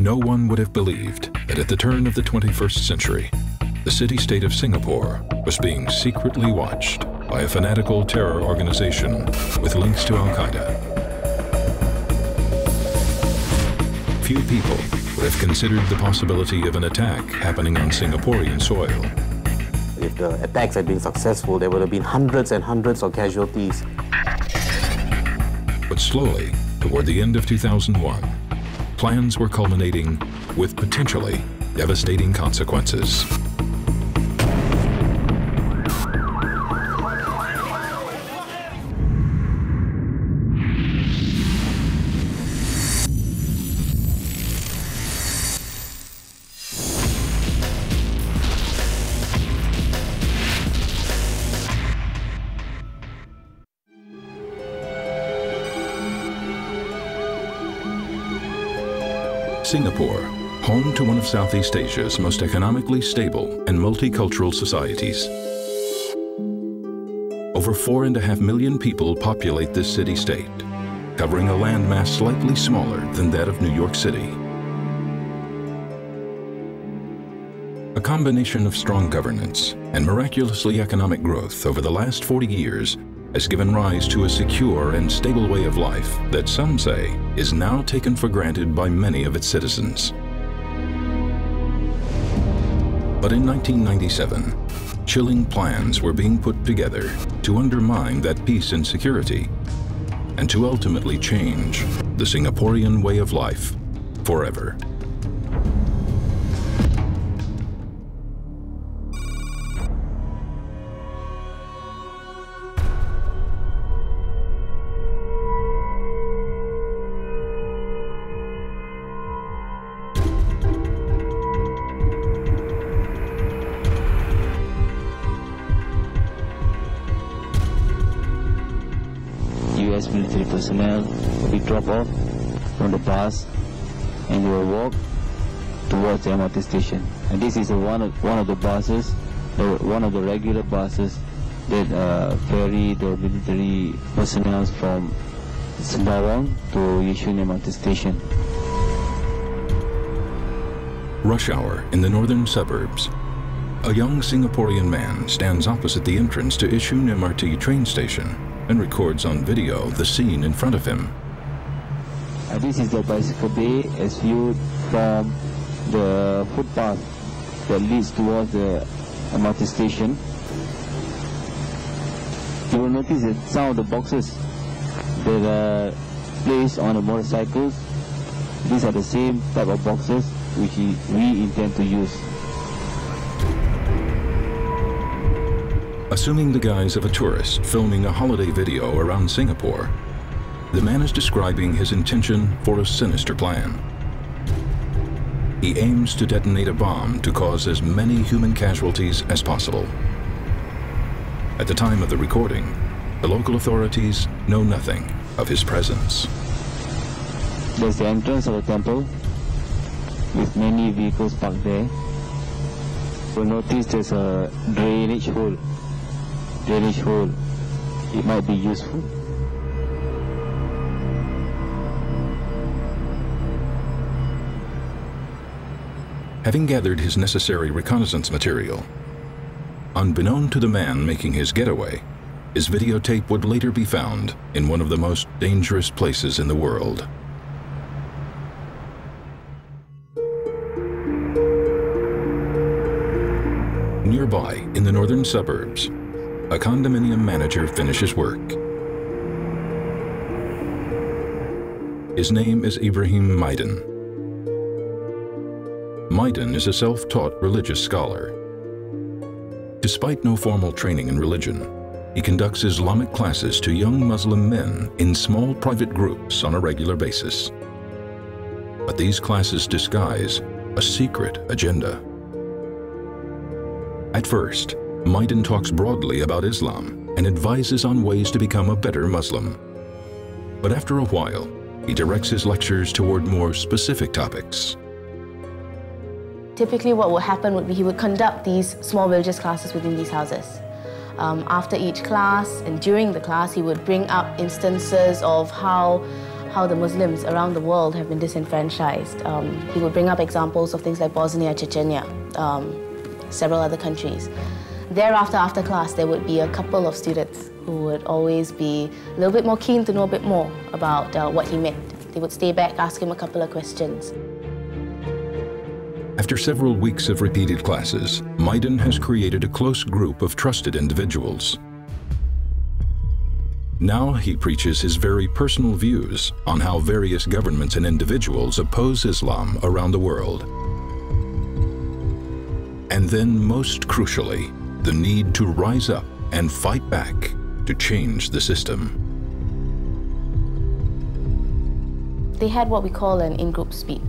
No one would have believed that at the turn of the 21st century, the city-state of Singapore was being secretly watched by a fanatical terror organization with links to Al-Qaeda. Few people would have considered the possibility of an attack happening on Singaporean soil. If the attacks had been successful, there would have been hundreds and hundreds of casualties. But slowly, toward the end of 2001, plans were culminating with potentially devastating consequences. Singapore, home to one of Southeast Asia's most economically stable and multicultural societies. Over 4.5 million people populate this city-state, covering a landmass slightly smaller than that of New York City. A combination of strong governance and miraculously economic growth over the last 40 years has given rise to a secure and stable way of life that some say is now taken for granted by many of its citizens. But in 1997, chilling plans were being put together to undermine that peace and security and to ultimately change the Singaporean way of life forever. US military personnel will be dropped off from the bus and you will walk towards the MRT station. And this is one of the buses, one of the regular buses that ferry the military personnel from Sembawang to Yishun MRT station. Rush hour in the northern suburbs. A young Singaporean man stands opposite the entrance to Yishun MRT train station and records on video the scene in front of him. This is the bicycle bay as viewed from the footpath that leads towards the MRT station. You will notice that some of the boxes that are placed on the motorcycles, these are the same type of boxes which we intend to use. Assuming the guise of a tourist filming a holiday video around Singapore, the man is describing his intention for a sinister plan. He aims to detonate a bomb to cause as many human casualties as possible. At the time of the recording, the local authorities know nothing of his presence. There's the entrance of the temple with many vehicles parked there. You'll notice there's a drainage hole. It might be useful. Having gathered his necessary reconnaissance material, unbeknown to the man making his getaway, his videotape would later be found in one of the most dangerous places in the world. Nearby, in the northern suburbs, a condominium manager finishes work. His name is Ibrahim Maiden. Maiden is a self-taught religious scholar. Despite no formal training in religion, he conducts Islamic classes to young Muslim men in small private groups on a regular basis. But these classes disguise a secret agenda. At first, Maiden talks broadly about Islam and advises on ways to become a better Muslim. But after a while, he directs his lectures toward more specific topics. Typically what would happen would be he would conduct these small religious classes within these houses. After each class and during the class, he would bring up instances of how how the Muslims around the world have been disenfranchised. He would bring up examples of things like Bosnia, Chechnya, several other countries. Thereafter, after class, there would be a couple of students who would always be a little bit more keen to know a bit more about what he meant. They would stay back, ask him a couple of questions. After several weeks of repeated classes, Maidan has created a close group of trusted individuals. Now he preaches his very personal views on how various governments and individuals oppose Islam around the world. And then, most crucially, the need to rise up and fight back to change the system. They had what we call an in-group speak.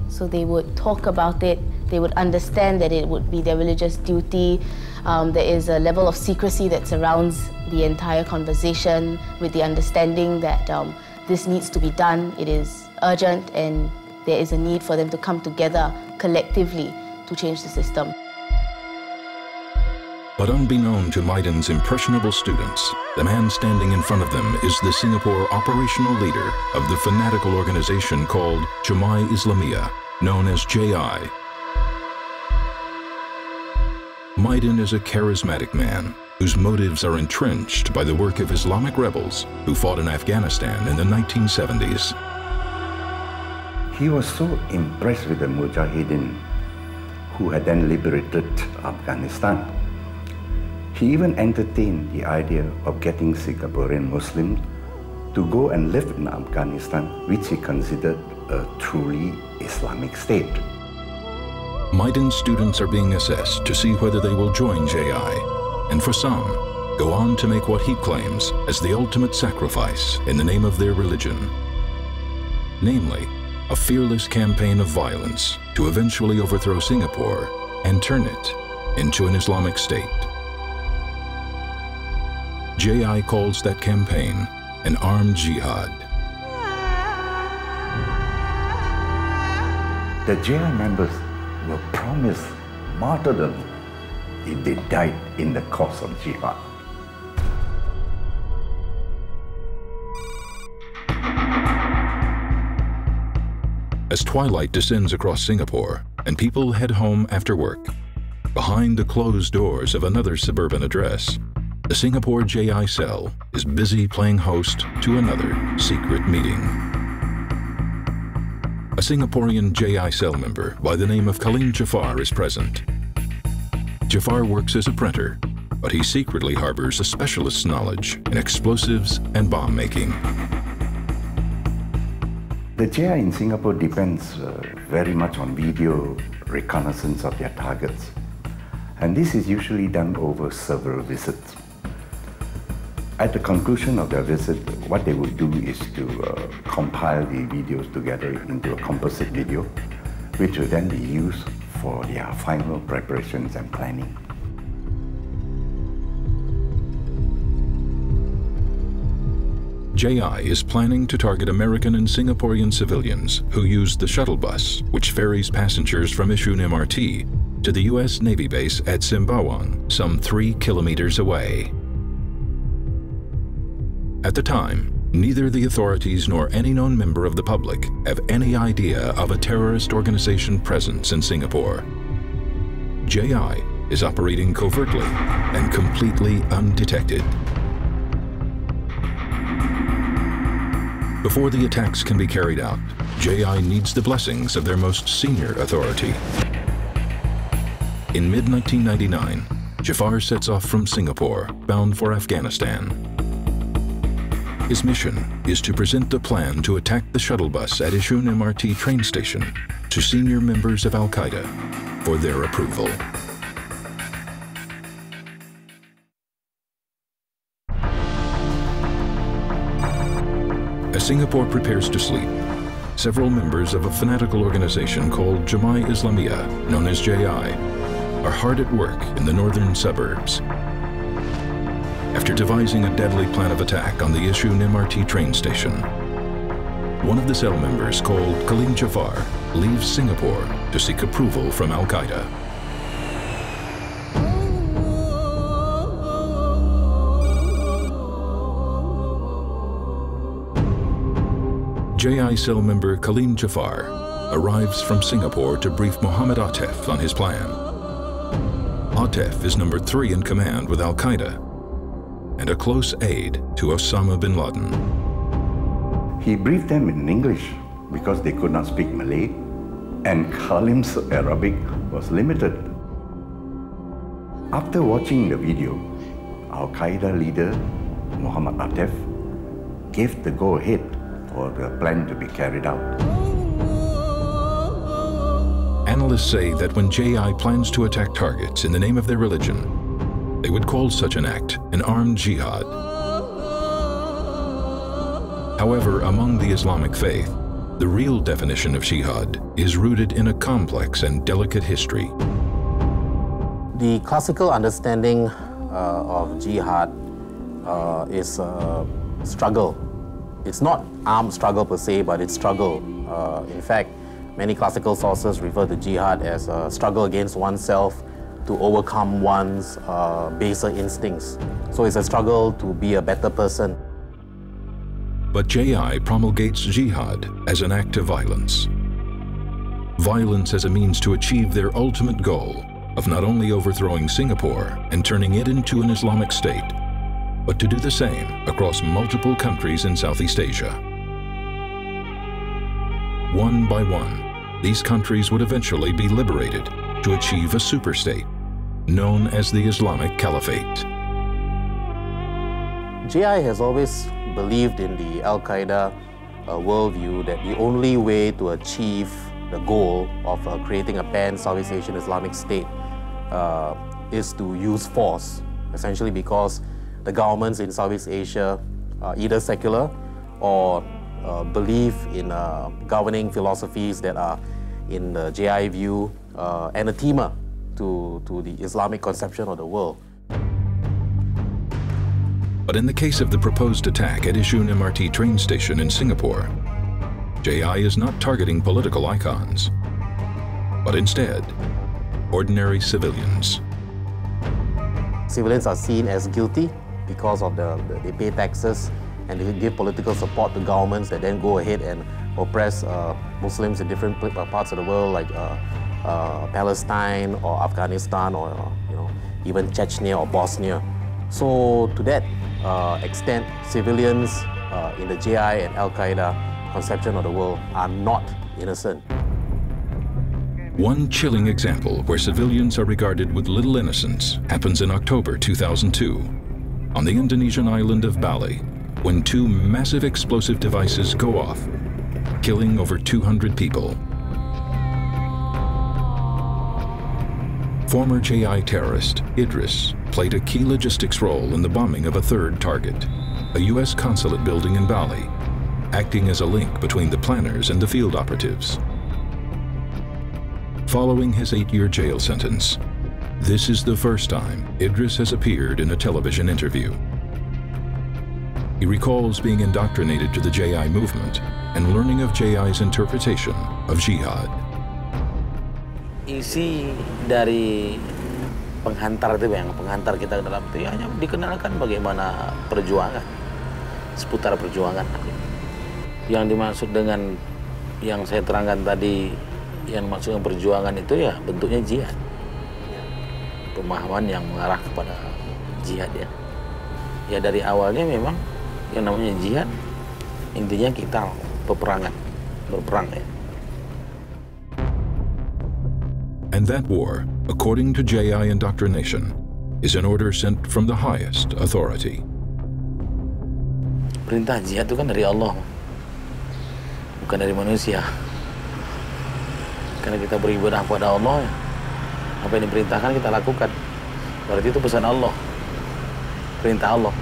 So they would talk about it, they would understand that it would be their religious duty. There is a level of secrecy that surrounds the entire conversation, with the understanding that this needs to be done, it is urgent, and there is a need for them to come together collectively to change the system. But unbeknown to Maidan's impressionable students, the man standing in front of them is the Singapore operational leader of the fanatical organization called Jemaah Islamiyah, known as JI. Maidan is a charismatic man whose motives are entrenched by the work of Islamic rebels who fought in Afghanistan in the 1970s. He was so impressed with the Mujahideen who had then liberated Afghanistan. He even entertained the idea of getting Singaporean Muslims to go and live in Afghanistan, which he considered a truly Islamic state. Maidan's students are being assessed to see whether they will join JI, and for some, go on to make what he claims as the ultimate sacrifice in the name of their religion. Namely, a fearless campaign of violence to eventually overthrow Singapore and turn it into an Islamic state. JI calls that campaign an armed jihad. The JI members were promised martyrdom if they died in the cause of jihad. As twilight descends across Singapore and people head home after work, behind the closed doors of another suburban address, the Singapore JI cell is busy playing host to another secret meeting. A Singaporean JI cell member by the name of Khalil Jafar is present. Jafar works as a printer, but he secretly harbors a specialist's knowledge in explosives and bomb making. The JI in Singapore depends very much on video reconnaissance of their targets, and this is usually done over several visits. At the conclusion of their visit, what they would do is to compile the videos together into a composite video, which will then be used for their final preparations and planning. JI is planning to target American and Singaporean civilians who use the shuttle bus, which ferries passengers from Yishun MRT to the U.S. Navy base at Sembawang, some 3 kilometers away. At the time, neither the authorities nor any known member of the public have any idea of a terrorist organization presence in Singapore. JI is operating covertly and completely undetected. Before the attacks can be carried out, JI needs the blessings of their most senior authority. In mid-1999, Jafar sets off from Singapore, bound for Afghanistan. His mission is to present the plan to attack the shuttle bus at Yishun MRT train station to senior members of Al-Qaeda for their approval. As Singapore prepares to sleep, several members of a fanatical organization called Jemaah Islamiyah, known as JI, are hard at work in the northern suburbs. After devising a deadly plan of attack on the Yishun MRT train station, one of the cell members, called Khalil Jafar, leaves Singapore to seek approval from Al-Qaeda. JI cell member Khalil Jafar arrives from Singapore to brief Mohammed Atef on his plan. Atef is number 3 in command with Al-Qaeda and a close aide to Osama bin Laden. He briefed them in English because they could not speak Malay, and Khalim's Arabic was limited. After watching the video, Al-Qaeda leader Mohammed Atef gave the go-ahead for the plan to be carried out. Analysts say that when JI plans to attack targets in the name of their religion, they would call such an act an armed jihad. However, among the Islamic faith, the real definition of jihad is rooted in a complex and delicate history. The classical understanding of jihad is struggle. It's not armed struggle per se, but it's struggle. In fact, many classical sources refer to jihad as a struggle against oneself to overcome one's baser instincts. So it's a struggle to be a better person. But JI promulgates jihad as an act of violence. Violence as a means to achieve their ultimate goal of not only overthrowing Singapore and turning it into an Islamic state, but to do the same across multiple countries in Southeast Asia. One by one, these countries would eventually be liberated to achieve a superstate known as the Islamic Caliphate. JI has always believed in the Al-Qaeda worldview that the only way to achieve the goal of creating a pan-Southeast Asian Islamic state is to use force, essentially because the governments in Southeast Asia are either secular or believe in governing philosophies that are, in the JI view, anathema to the Islamic conception of the world. But in the case of the proposed attack at Yishun MRT train station in Singapore, JI is not targeting political icons, but instead, ordinary civilians. Civilians are seen as guilty because of they pay taxes and they give political support to governments that then go ahead and oppress Muslims in different parts of the world, like Palestine or Afghanistan or even Chechnya or Bosnia. So to that extent, civilians in the JI and Al-Qaeda conception of the world are not innocent. One chilling example where civilians are regarded with little innocence happens in October 2002 on the Indonesian island of Bali, when 2 massive explosive devices go off, killing over 200 people. Former JI terrorist Idris played a key logistics role in the bombing of a 3rd target, a U.S. consulate building in Bali, acting as a link between the planners and the field operatives. Following his 8-year jail sentence, this is the first time Idris has appeared in a television interview. He recalls being indoctrinated to the JI movement and learning of JI's interpretation of jihad. Isi dari penghantar itu, yang penghantar kita ke dalam itu, hanya dikenalkan bagaimana perjuangan, seputar perjuangan. Yang dimaksud dengan yang saya terangkan tadi, yang maksudnya perjuangan itu ya bentuknya jihad. Pemahaman yang mengarah kepada jihad ya. Ya dari awalnya memang yang namanya jihad intinya kita peperangan, berperang ya. And that war, according to JI indoctrination, is an order sent from the highest authority. Perintah jihad itu kan dari Allah, bukan dari manusia. Karena kita beribadah kepada Allah, apa yang diperintahkan kita lakukan. Berarti itu pesan Allah, perintah Allah.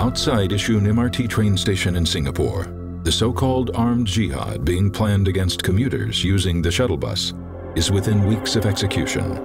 Outside Yishun MRT train station in Singapore, the so-called armed jihad being planned against commuters using the shuttle bus is within weeks of execution.